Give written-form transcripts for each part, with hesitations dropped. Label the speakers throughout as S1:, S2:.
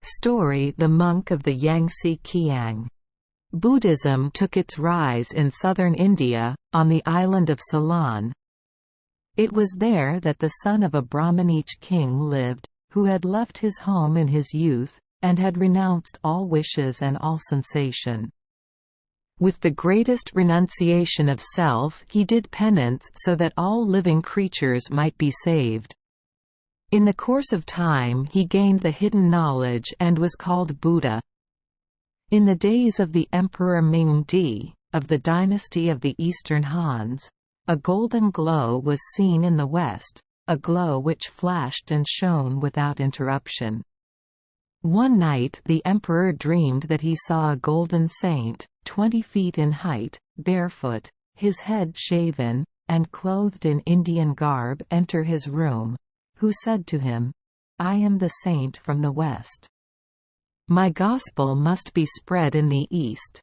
S1: Story: The monk of the Yangtze-Kiang. Buddhism took its rise in southern India, on the island of Ceylon. It was there that the son of a Brahmanic king lived, who had left his home in his youth, and had renounced all wishes and all sensation. With the greatest renunciation of self he did penance so that all living creatures might be saved. In the course of time he gained the hidden knowledge and was called Buddha. In the days of the Emperor Ming-di, of the dynasty of the Eastern Hans, a golden glow was seen in the west, a glow which flashed and shone without interruption. One night the emperor dreamed that he saw a golden saint, 20 feet in height, barefoot, his head shaven, and clothed in Indian garb enter his room, who said to him, "I am the saint from the west. My gospel must be spread in the east."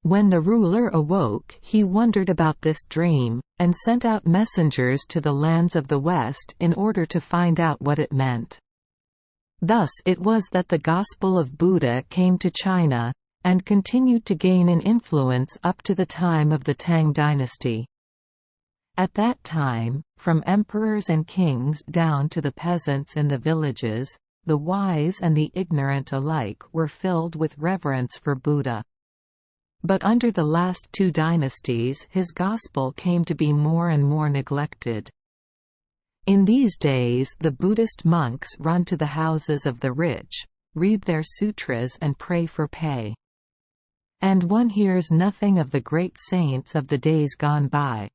S1: When the ruler awoke he wondered about this dream, and sent out messengers to the lands of the west in order to find out what it meant. Thus it was that the gospel of Buddha came to China, and continued to gain an influence up to the time of the Tang dynasty. At that time, from emperors and kings down to the peasants in the villages, the wise and the ignorant alike were filled with reverence for Buddha. But under the last two dynasties his gospel came to be more and more neglected. In these days the Buddhist monks run to the houses of the rich, read their sutras and pray for pay. And one hears nothing of the great saints of the days gone by.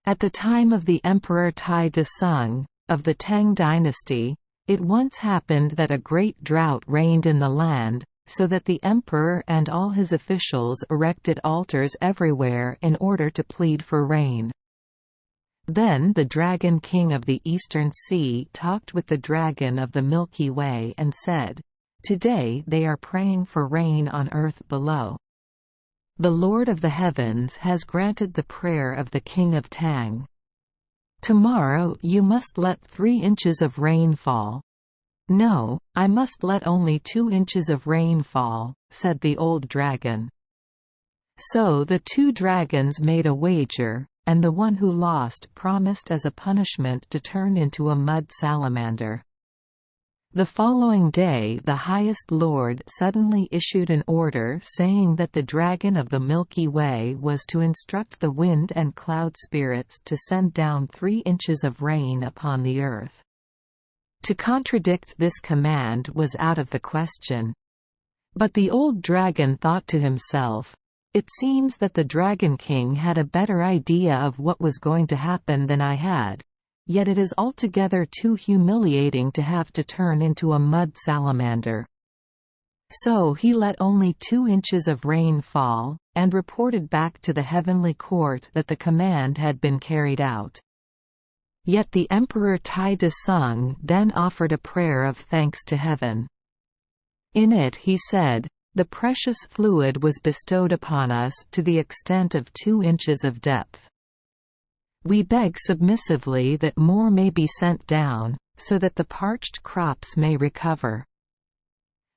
S1: At the time of the Emperor Tai Desung, of the Tang dynasty, it once happened that a great drought reigned in the land, so that the emperor and all his officials erected altars everywhere in order to plead for rain. Then the Dragon King of the Eastern Sea talked with the Dragon of the Milky Way and said, "Today they are praying for rain on earth below. The Lord of the Heavens has granted the prayer of the King of Tang. Tomorrow you must let 3 inches of rain fall." "No, I must let only 2 inches of rain fall," said the old dragon. So the 2 dragons made a wager, and the one who lost promised as a punishment to turn into a mud salamander. The following day the highest lord suddenly issued an order saying that the Dragon of the Milky Way was to instruct the wind and cloud spirits to send down 3 inches of rain upon the earth. To contradict this command was out of the question. But the old dragon thought to himself, "It seems that the Dragon King had a better idea of what was going to happen than I had. Yet it is altogether too humiliating to have to turn into a mud salamander." So he let only 2 inches of rain fall, and reported back to the heavenly court that the command had been carried out. Yet the Emperor Tai Desung then offered a prayer of thanks to heaven. In it he said, "The precious fluid was bestowed upon us to the extent of 2 inches of depth. We beg submissively that more may be sent down, so that the parched crops may recover."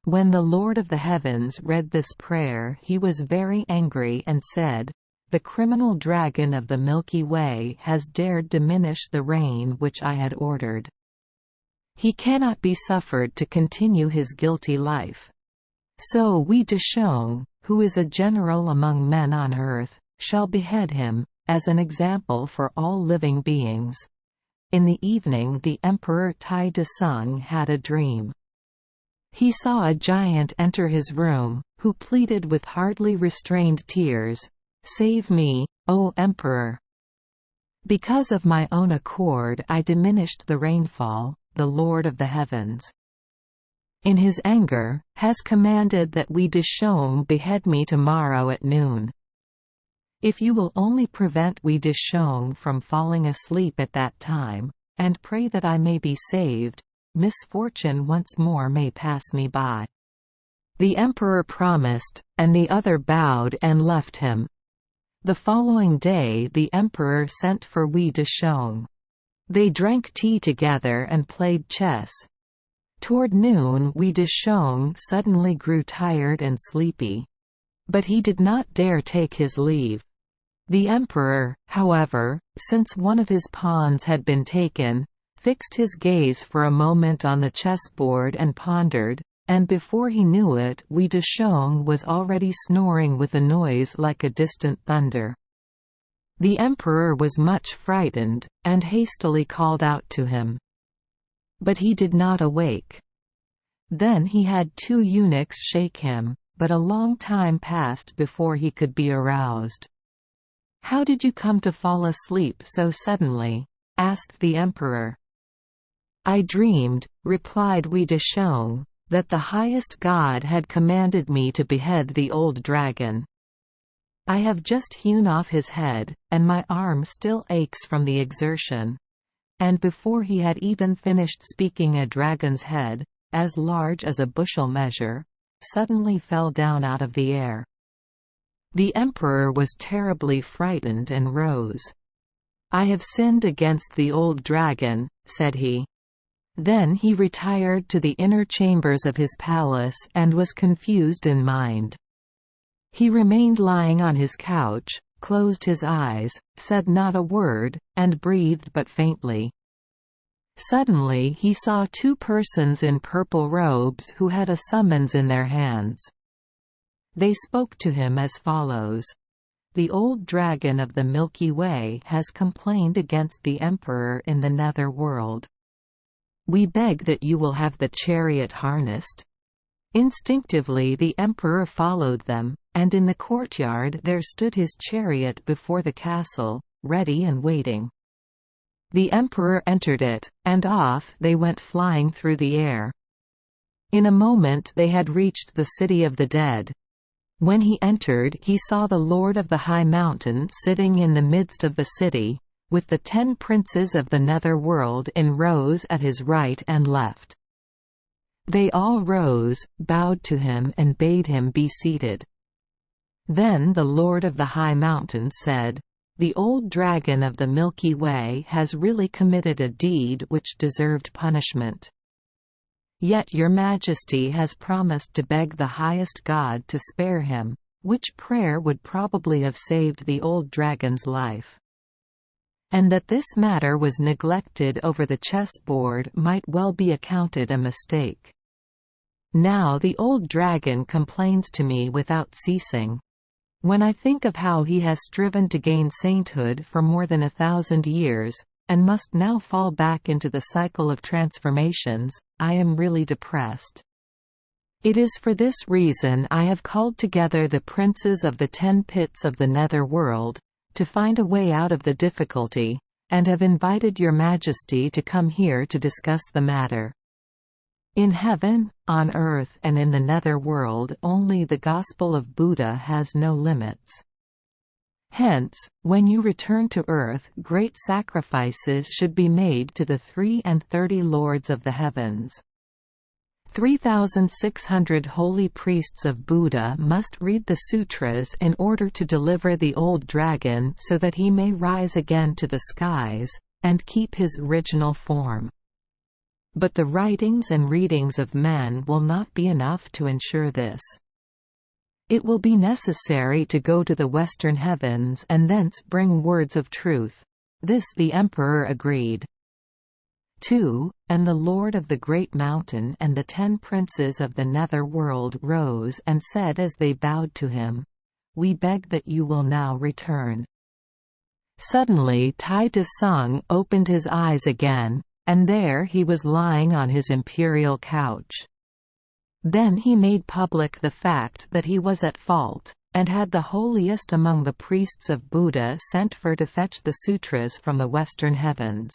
S1: When the Lord of the Heavens read this prayer he was very angry and said, "The criminal dragon of the Milky Way has dared diminish the rain which I had ordered. He cannot be suffered to continue his guilty life. So we Deshong, who is a general among men on earth, shall behead him, as an example for all living beings." In the evening the Emperor Tai Desung had a dream. He saw a giant enter his room, who pleaded with hardly restrained tears, "Save me, O Emperor! Because of my own accord I diminished the rainfall. The Lord of the Heavens, in his anger, has commanded that we Deshong behead me tomorrow at noon. If you will only prevent we Deshong from falling asleep at that time, and pray that I may be saved, misfortune once more may pass me by." The emperor promised, and the other bowed and left him. The following day the emperor sent for we Deshong. They drank tea together and played chess. Toward noon Wei Deshong suddenly grew tired and sleepy. But he did not dare take his leave. The emperor, however, since one of his pawns had been taken, fixed his gaze for a moment on the chessboard and pondered, and before he knew it Wei Deshong was already snoring with a noise like a distant thunder. The emperor was much frightened, and hastily called out to him. But he did not awake. Then he had 2 eunuchs shake him, but a long time passed before he could be aroused. "How did you come to fall asleep so suddenly?" asked the emperor. "I dreamed," replied Wei Deshong, "that the highest god had commanded me to behead the old dragon. I have just hewn off his head, and my arm still aches from the exertion." And before he had even finished speaking, a dragon's head, as large as a bushel measure, suddenly fell down out of the air. The emperor was terribly frightened and rose. "I have sinned against the old dragon," said he. Then he retired to the inner chambers of his palace and was confused in mind. He remained lying on his couch, closed his eyes, said not a word, and breathed but faintly. Suddenly he saw 2 persons in purple robes who had a summons in their hands. They spoke to him as follows: "The old dragon of the Milky Way has complained against the emperor in the nether world. We beg that you will have the chariot harnessed." Instinctively the emperor followed them, and in the courtyard there stood his chariot before the castle, ready and waiting. The emperor entered it, and off they went flying through the air. In a moment they had reached the city of the dead. When he entered, he saw the lord of the high mountain sitting in the midst of the city, with the 10 princes of the nether world in rows at his right and left. They all rose, bowed to him and bade him be seated. Then the lord of the high mountain said, "The old dragon of the Milky Way has really committed a deed which deserved punishment. Yet your majesty has promised to beg the highest god to spare him, which prayer would probably have saved the old dragon's life. And that this matter was neglected over the chessboard might well be accounted a mistake. Now the old dragon complains to me without ceasing. When I think of how he has striven to gain sainthood for more than 1,000 years, and must now fall back into the cycle of transformations, I am really depressed. It is for this reason I have called together the princes of the 10 pits of the nether world, to find a way out of the difficulty, and have invited your majesty to come here to discuss the matter. In heaven, on earth and in the nether world only the gospel of Buddha has no limits. Hence, when you return to earth, great sacrifices should be made to the 33 lords of the heavens. 3,600 holy priests of Buddha must read the sutras in order to deliver the old dragon so that he may rise again to the skies, and keep his original form. But the writings and readings of men will not be enough to ensure this. It will be necessary to go to the western heavens and thence bring words of truth. This the emperor agreed. 2. And the lord of the great mountain and the 10 princes of the nether world rose and said as they bowed to him, "We beg that you will now return." Suddenly Tai Desung opened his eyes again, and there he was lying on his imperial couch. Then he made public the fact that he was at fault, and had the holiest among the priests of Buddha sent for to fetch the sutras from the western heavens.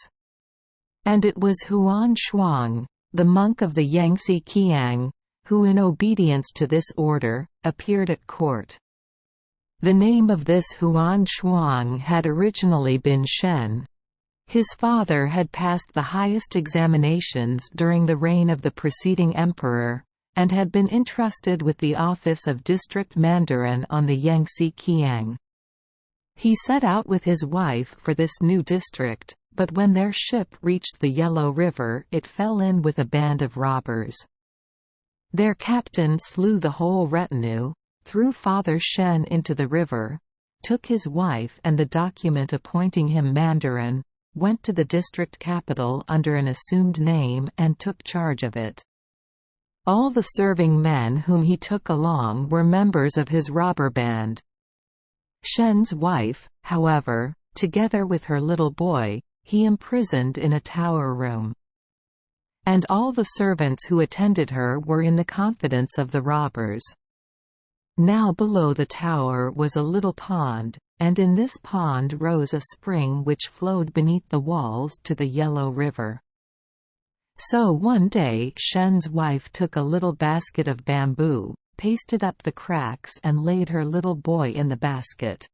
S1: And it was Huan Shuang, the monk of the Yangtze-Kiang, who in obedience to this order, appeared at court. The name of this Huan Shuang had originally been Shen. His father had passed the highest examinations during the reign of the preceding emperor, and had been entrusted with the office of district mandarin on the Yangtze-Kiang. He set out with his wife for this new district, but when their ship reached the Yellow River it fell in with a band of robbers. Their captain slew the whole retinue, threw Father Shen into the river, took his wife and the document appointing him mandarin, went to the district capital under an assumed name and took charge of it. All the serving men whom he took along were members of his robber band. Shen's wife, however, together with her little boy, he imprisoned in a tower room. And all the servants who attended her were in the confidence of the robbers. Now below the tower was a little pond, and in this pond rose a spring which flowed beneath the walls to the Yellow River. So one day Shen's wife took a little basket of bamboo, pasted up the cracks and laid her little boy in the basket.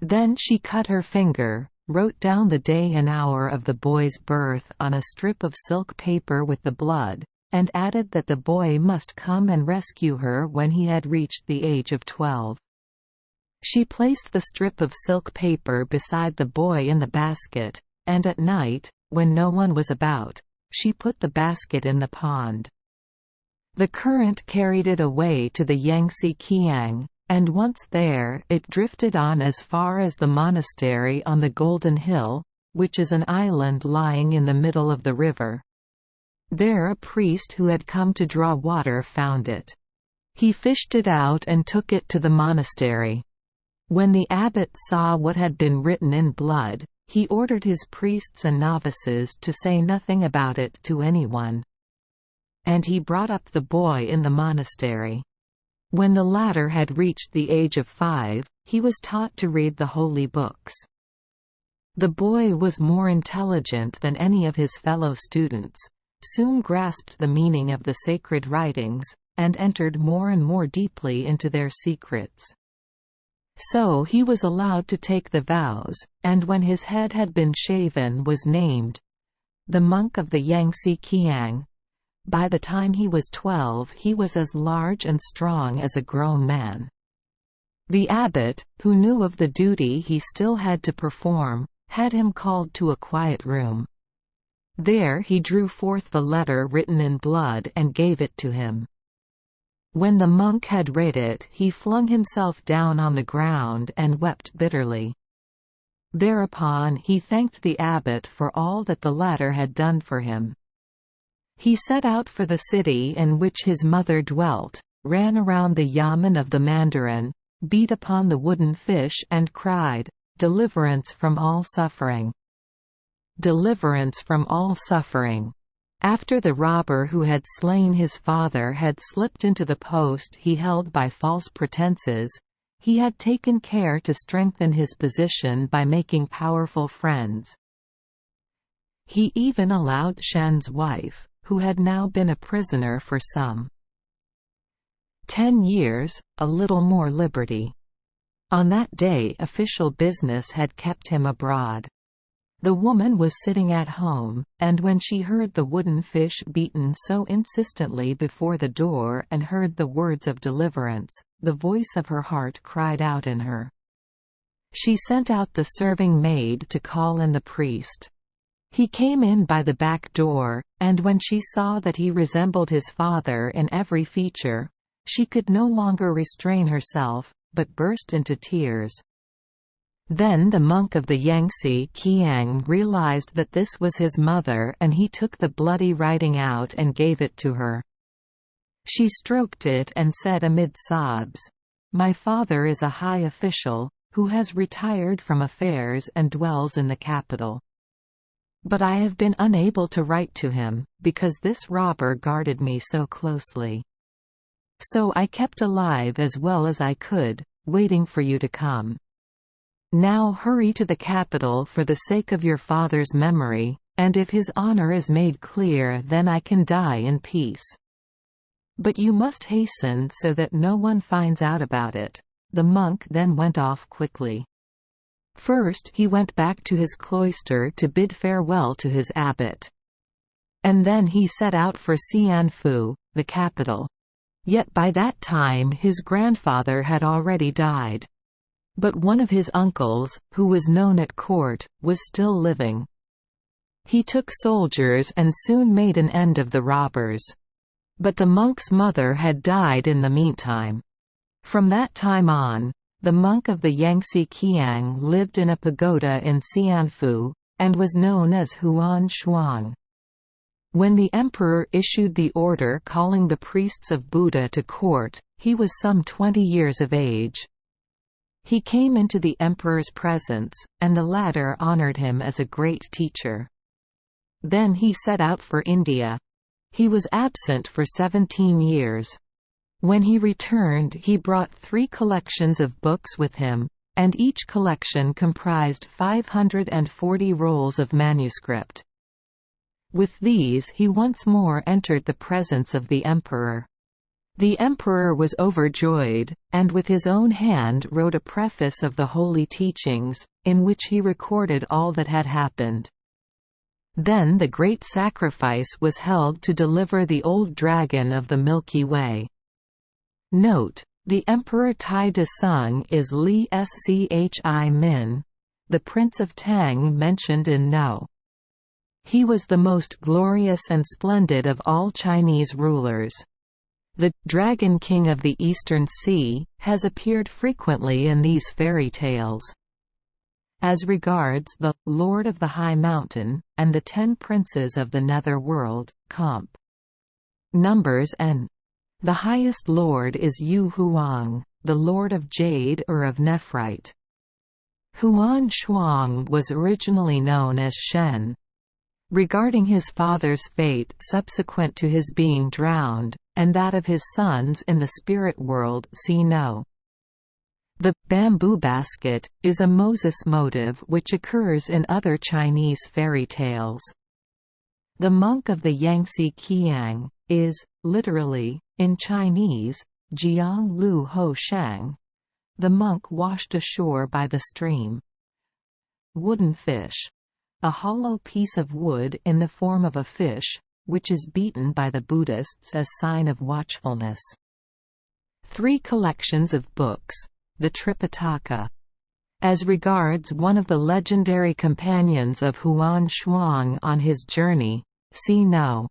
S1: Then she cut her finger, wrote down the day and hour of the boy's birth on a strip of silk paper with the blood, and added that the boy must come and rescue her when he had reached the age of 12. She placed the strip of silk paper beside the boy in the basket, and at night, when no one was about, she put the basket in the pond. The current carried it away to the Yangtze-Kiang, and once there, it drifted on as far as the monastery on the Golden Hill, which is an island lying in the middle of the river. There a priest who had come to draw water found it. He fished it out and took it to the monastery. When the abbot saw what had been written in blood, he ordered his priests and novices to say nothing about it to anyone. And he brought up the boy in the monastery. When the latter had reached the age of 5, he was taught to read the holy books. The boy was more intelligent than any of his fellow students, soon grasped the meaning of the sacred writings, and entered more and more deeply into their secrets. So he was allowed to take the vows, and when his head had been shaven was named the monk of the Yangtze-Kiang. By the time he was 12 he was as large and strong as a grown man. The abbot, who knew of the duty he still had to perform, had him called to a quiet room. There he drew forth the letter written in blood and gave it to him. When the monk had read it he flung himself down on the ground and wept bitterly. Thereupon he thanked the abbot for all that the latter had done for him. He set out for the city in which his mother dwelt, ran around the yamen of the mandarin, beat upon the wooden fish and cried, "Deliverance from all suffering! Deliverance from all suffering!" After the robber who had slain his father had slipped into the post he held by false pretenses, he had taken care to strengthen his position by making powerful friends. He even allowed Shen's wife, who had now been a prisoner for some 10 years, a little more liberty. On that day official business had kept him abroad. The woman was sitting at home, and when she heard the wooden fish beaten so insistently before the door and heard the words of deliverance, the voice of her heart cried out in her. She sent out the serving maid to call in the priest. He came in by the back door, and when she saw that he resembled his father in every feature, she could no longer restrain herself, but burst into tears. Then the monk of the Yangtze-Kiang realized that this was his mother and he took the bloody writing out and gave it to her. She stroked it and said amid sobs, "My father is a high official, who has retired from affairs and dwells in the capital. But I have been unable to write to him, because this robber guarded me so closely. So I kept alive as well as I could, waiting for you to come. Now hurry to the capital for the sake of your father's memory, and if his honor is made clear then I can die in peace. But you must hasten so that no one finds out about it." The monk then went off quickly. First he went back to his cloister to bid farewell to his abbot. And then he set out for Xianfu, the capital. Yet by that time his grandfather had already died. But one of his uncles, who was known at court, was still living. He took soldiers and soon made an end of the robbers. But the monk's mother had died in the meantime. From that time on, the monk of the Yangtze-Kiang lived in a pagoda in Xianfu, and was known as Huan Shuang. When the emperor issued the order calling the priests of Buddha to court, he was some 20 years of age. He came into the emperor's presence, and the latter honored him as a great teacher. Then he set out for India. He was absent for 17 years. When he returned, he brought 3 collections of books with him, and each collection comprised 540 rolls of manuscript. With these he once more entered the presence of the emperor. The emperor was overjoyed, and with his own hand wrote a preface of the holy teachings, in which he recorded all that had happened. Then the great sacrifice was held to deliver the old dragon of the Milky Way. Note: the Emperor Tai Desung is Li Szhi Min, the Prince of Tang mentioned in No. He was the most glorious and splendid of all Chinese rulers. The Dragon King of the Eastern Sea has appeared frequently in these fairy tales. As regards the Lord of the High Mountain and the 10 princes of the Nether World, Comp. Numbers N. The highest lord is Yu Huang, the lord of jade or of nephrite. Huan Shuang was originally known as Shen. Regarding his father's fate subsequent to his being drowned, and that of his sons in the spirit world, see No. The bamboo basket is a Moses motive which occurs in other Chinese fairy tales. The monk of the Yangtze-Kiang is, literally, in Chinese, Jiang Lu Ho Shang, the monk washed ashore by the stream. Wooden fish. A hollow piece of wood in the form of a fish, which is beaten by the Buddhists as sign of watchfulness. 3 collections of books. The Tripitaka. As regards one of the legendary companions of Huan Shuang on his journey, see No.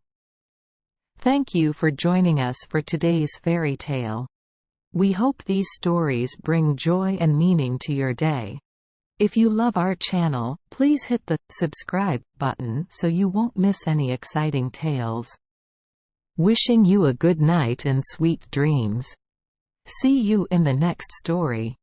S1: Thank you for joining us for today's fairy tale. We hope these stories bring joy and meaning to your day. If you love our channel, please hit the subscribe button so you won't miss any exciting tales. Wishing you a good night and sweet dreams. See you in the next story.